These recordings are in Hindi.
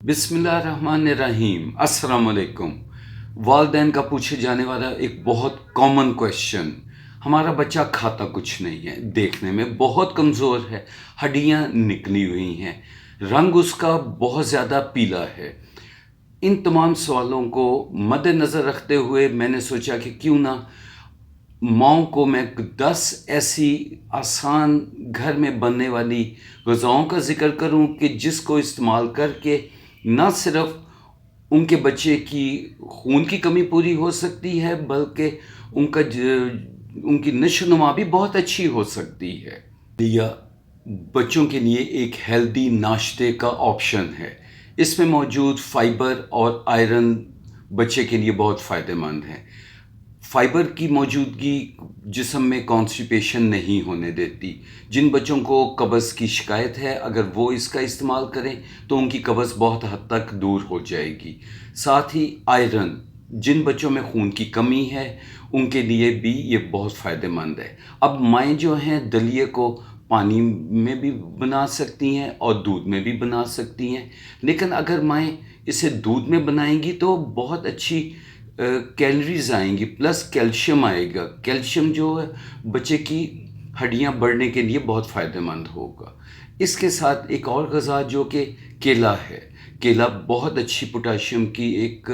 बिस्मिल्लाहिर्रहमानिर्रहीम। अस्सलाम वालेकुम। वालिदैन का पूछे जाने वाला एक बहुत कॉमन क्वेश्चन, हमारा बच्चा खाता कुछ नहीं है, देखने में बहुत कमज़ोर है, हड्डियाँ निकली हुई हैं, रंग उसका बहुत ज़्यादा पीला है। इन तमाम सवालों को मद्देनज़र रखते हुए मैंने सोचा कि क्यों ना माँओं को मैं 10 ऐसी आसान घर में बनने वाली ग़िज़ाओं का ज़िक्र करूँ कि जिसको इस्तेमाल करके ना सिर्फ़ उनके बच्चे की खून की कमी पूरी हो सकती है, बल्कि उनकी नशो-नुमा भी बहुत अच्छी हो सकती है। या बच्चों के लिए एक हेल्दी नाश्ते का ऑप्शन है। इसमें मौजूद फ़ाइबर और आयरन बच्चे के लिए बहुत फ़ायदेमंद है। फ़ाइबर की मौजूदगी जिस्म में कॉन्स्टिपेशन नहीं होने देती। जिन बच्चों को कब्ज़ की शिकायत है, अगर वो इसका इस्तेमाल करें तो उनकी कब्ज़ बहुत हद तक दूर हो जाएगी। साथ ही आयरन, जिन बच्चों में खून की कमी है उनके लिए भी ये बहुत फ़ायदेमंद है। अब माएँ जो हैं दलिए को पानी में भी बना सकती हैं और दूध में भी बना सकती हैं, लेकिन अगर माएँ इसे दूध में बनाएँगी तो बहुत अच्छी कैलोरीज़ आएँगी, प्लस कैल्शियम आएगा। कैल्शियम जो है बच्चे की हड्डियाँ बढ़ने के लिए बहुत फ़ायदेमंद होगा। इसके साथ एक और ग़िज़ा जो कि केला है। केला बहुत अच्छी पोटेशियम की एक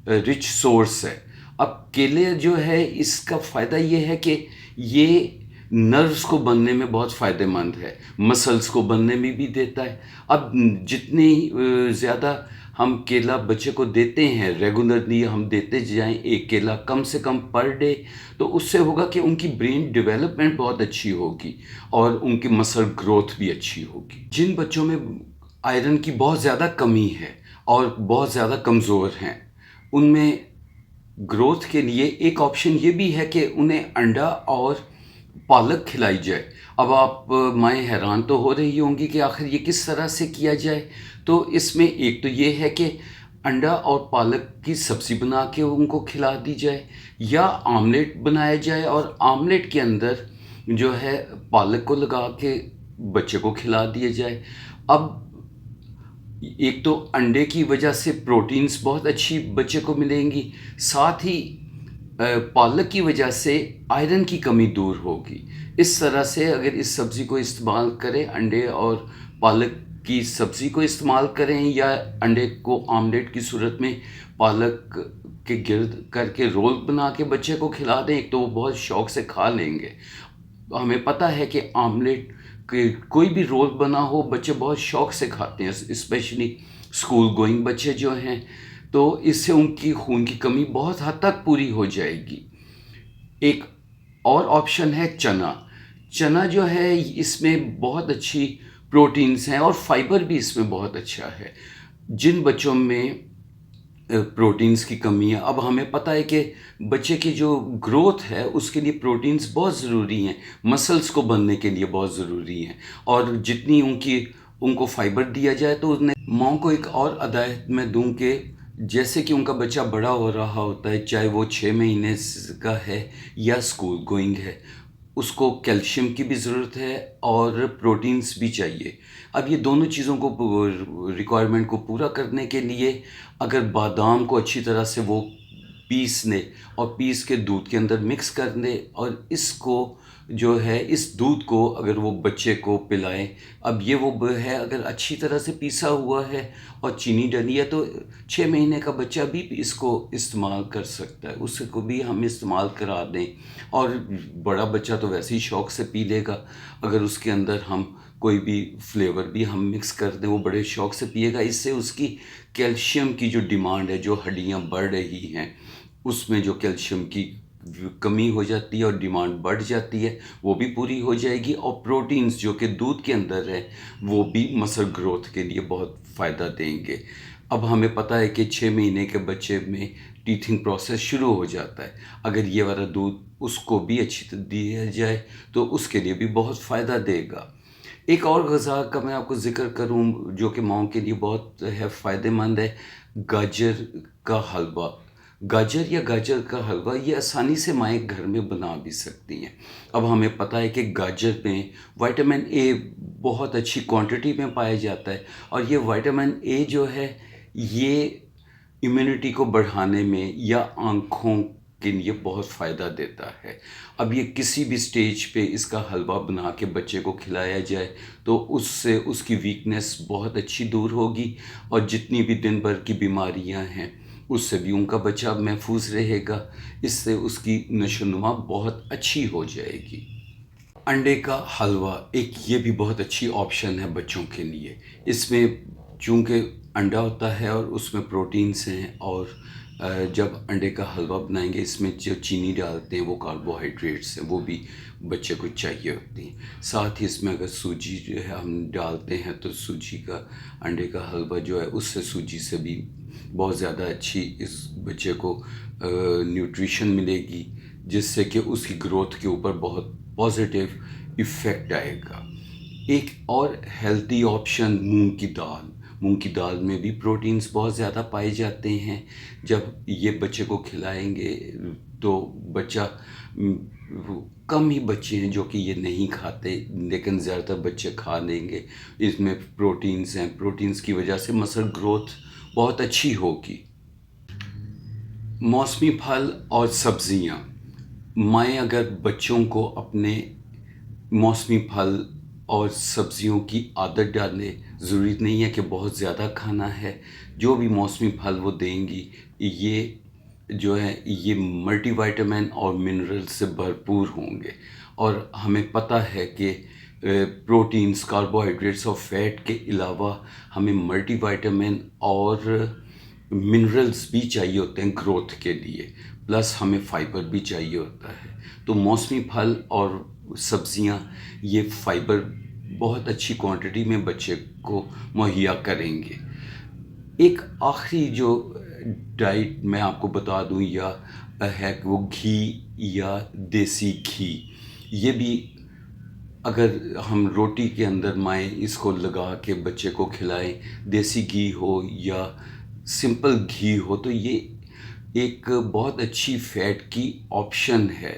रिच सोर्स है। अब केले जो है इसका फ़ायदा ये है कि ये नर्व्स को बनने में बहुत फ़ायदेमंद है, मसल्स को बनने में भी देता है। अब जितनी ज़्यादा हम केला बच्चे को देते हैं, रेगुलरली हम देते जाएँ एक केला कम से कम पर डे, तो उससे होगा कि उनकी ब्रेन डेवलपमेंट बहुत अच्छी होगी और उनकी मसल ग्रोथ भी अच्छी होगी। जिन बच्चों में आयरन की बहुत ज़्यादा कमी है और बहुत ज़्यादा कमज़ोर हैं, उनमें ग्रोथ के लिए एक ऑप्शन ये भी है कि उन्हें अंडा और पालक खिलाई जाए। अब आप माएँ हैरान तो हो रही होंगी कि आखिर ये किस तरह से किया जाए? तो इसमें एक तो ये है कि अंडा और पालक की सब्ज़ी बना के उनको खिला दी जाए, या आमलेट बनाया जाए और आमलेट के अंदर जो है पालक को लगा के बच्चे को खिला दिया जाए। अब एक तो अंडे की वजह से प्रोटीन्स बहुत अच्छी बच्चे को मिलेंगी, साथ ही पालक की वजह से आयरन की कमी दूर होगी। इस तरह से अगर इस सब्ज़ी को इस्तेमाल करें, अंडे और पालक की सब्ज़ी को इस्तेमाल करें या अंडे को आमलेट की सूरत में पालक के गिर्द करके रोल बना के बच्चे को खिला दें, एक तो वो बहुत शौक़ से खा लेंगे। हमें पता है कि आमलेट के कोई भी रोल बना हो बच्चे बहुत शौक़ से खाते हैं, स्पेशली स्कूल गोइंग बच्चे जो हैं, तो इससे उनकी खून की कमी बहुत हद तक पूरी हो जाएगी। एक और ऑप्शन है चना। चना जो है इसमें बहुत अच्छी प्रोटीन्स हैं और फाइबर भी इसमें बहुत अच्छा है। जिन बच्चों में प्रोटीन्स की कमी है, अब हमें पता है कि बच्चे की जो ग्रोथ है उसके लिए प्रोटीन्स बहुत ज़रूरी हैं, मसल्स को बनने के लिए बहुत ज़रूरी हैं, और जितनी उनको फाइबर दिया जाए तो उन्हें माँ को एक और हिदायत मैं दूँ कि जैसे कि उनका बच्चा बड़ा हो रहा होता है, चाहे वो 6 महीने का है या स्कूल गोइंग है, उसको कैल्शियम की भी ज़रूरत है और प्रोटीन्स भी चाहिए। अब ये दोनों चीज़ों को रिक्वायरमेंट को पूरा करने के लिए अगर बादाम को अच्छी तरह से वो पीस लें और पीस के दूध के अंदर मिक्स कर दें और इसको जो है इस दूध को अगर वो बच्चे को पिलाएं, अब ये वो है अगर अच्छी तरह से पीसा हुआ है और चीनी डली है तो 6 महीने का बच्चा भी इसको इस्तेमाल कर सकता है, उसको भी हम इस्तेमाल करा दें। और बड़ा बच्चा तो वैसे ही शौक़ से पी लेगा, अगर उसके अंदर हम कोई भी फ्लेवर भी हम मिक्स कर दें वो बड़े शौक़ से पिएगा। इससे उसकी कैल्शियम की जो डिमांड है, जो हड्डियाँ बढ़ रही हैं उसमें जो कैल्शियम की कमी हो जाती है और डिमांड बढ़ जाती है, वो भी पूरी हो जाएगी, और प्रोटीन्स जो कि दूध के अंदर है वो भी मसल ग्रोथ के लिए बहुत फ़ायदा देंगे। अब हमें पता है कि 6 महीने के बच्चे में टीथिंग प्रोसेस शुरू हो जाता है, अगर ये वाला दूध उसको भी अच्छी तरह दिया जाए तो उसके लिए भी बहुत फ़ायदा देगा। एक और ग़िज़ा का मैं आपको ज़िक्र करूँ जो कि माँओं के लिए बहुत फ़ायदेमंद है, गाजर का हलवा। गाजर का हलवा ये आसानी से माएँ घर में बना भी सकती हैं। अब हमें पता है कि गाजर में विटामिन ए बहुत अच्छी क्वांटिटी में पाया जाता है, और ये विटामिन ए जो है ये इम्यूनिटी को बढ़ाने में या आँखों के लिए बहुत फ़ायदा देता है। अब ये किसी भी स्टेज पे इसका हलवा बना के बच्चे को खिलाया जाए तो उससे उसकी वीकनेस बहुत अच्छी दूर होगी, और जितनी भी दिन भर की बीमारियां हैं उससे भी उनका बचाव महफूज रहेगा। इससे उसकी नशोनुमा बहुत अच्छी हो जाएगी। अंडे का हलवा एक ये भी बहुत अच्छी ऑप्शन है बच्चों के लिए। इसमें चूँकि अंडा होता है और उसमें प्रोटीन्स हैं, और जब अंडे का हलवा बनाएंगे इसमें जो चीनी डालते हैं वो कार्बोहाइड्रेट्स हैं, वो भी बच्चे को चाहिए होती हैं। साथ ही इसमें अगर सूजी जो है हम डालते हैं तो सूजी का अंडे का हलवा जो है उससे सूजी से भी बहुत ज़्यादा अच्छी इस बच्चे को न्यूट्रिशन मिलेगी, जिससे कि उसकी ग्रोथ के ऊपर बहुत पॉजिटिव इफ़ेक्ट आएगा। एक और हेल्दी ऑप्शन मूंग की दाल में भी प्रोटीन्स बहुत ज़्यादा पाए जाते हैं। जब ये बच्चे को खिलाएंगे तो बच्चा कम ही बच्चे हैं जो कि ये नहीं खाते, लेकिन ज़्यादातर बच्चे खा लेंगे। इसमें प्रोटीन्स हैं, प्रोटीन्स की वजह से मसल ग्रोथ बहुत अच्छी होगी। मौसमी फल और सब्ज़ियाँ, माएँ अगर बच्चों को अपने मौसमी फल और सब्जियों की आदत डालें, ज़रूरी नहीं है कि बहुत ज़्यादा खाना है। जो भी मौसमी फल वो देंगी ये जो है ये मल्टीविटामिन और मिनरल से भरपूर होंगे, और हमें पता है कि प्रोटीन्स, कार्बोहाइड्रेट्स और फैट के अलावा हमें मल्टीविटामिन और मिनरल्स भी चाहिए होते हैं ग्रोथ के लिए, प्लस हमें फाइबर भी चाहिए होता है। तो मौसमी फल और सब्जियां ये फाइबर बहुत अच्छी क्वांटिटी में बच्चे को मुहैया करेंगे। एक आखिरी जो डाइट मैं आपको बता दूं या है वो घी या देसी घी। ये भी अगर हम रोटी के अंदर माएँ इसको लगा के बच्चे को खिलाएं, देसी घी हो या सिंपल घी हो, तो ये एक बहुत अच्छी फैट की ऑप्शन है,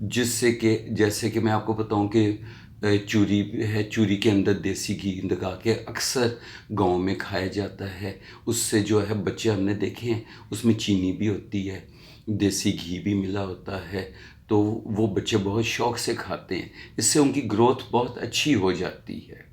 जिससे कि जैसे कि मैं आपको बताऊं कि चूरी है, चूरी के अंदर देसी घी लगा के अक्सर गांव में खाया जाता है। उससे जो है बच्चे हमने देखे हैं उसमें चीनी भी होती है, देसी घी भी मिला होता है, तो वो बच्चे बहुत शौक से खाते हैं। इससे उनकी ग्रोथ बहुत अच्छी हो जाती है।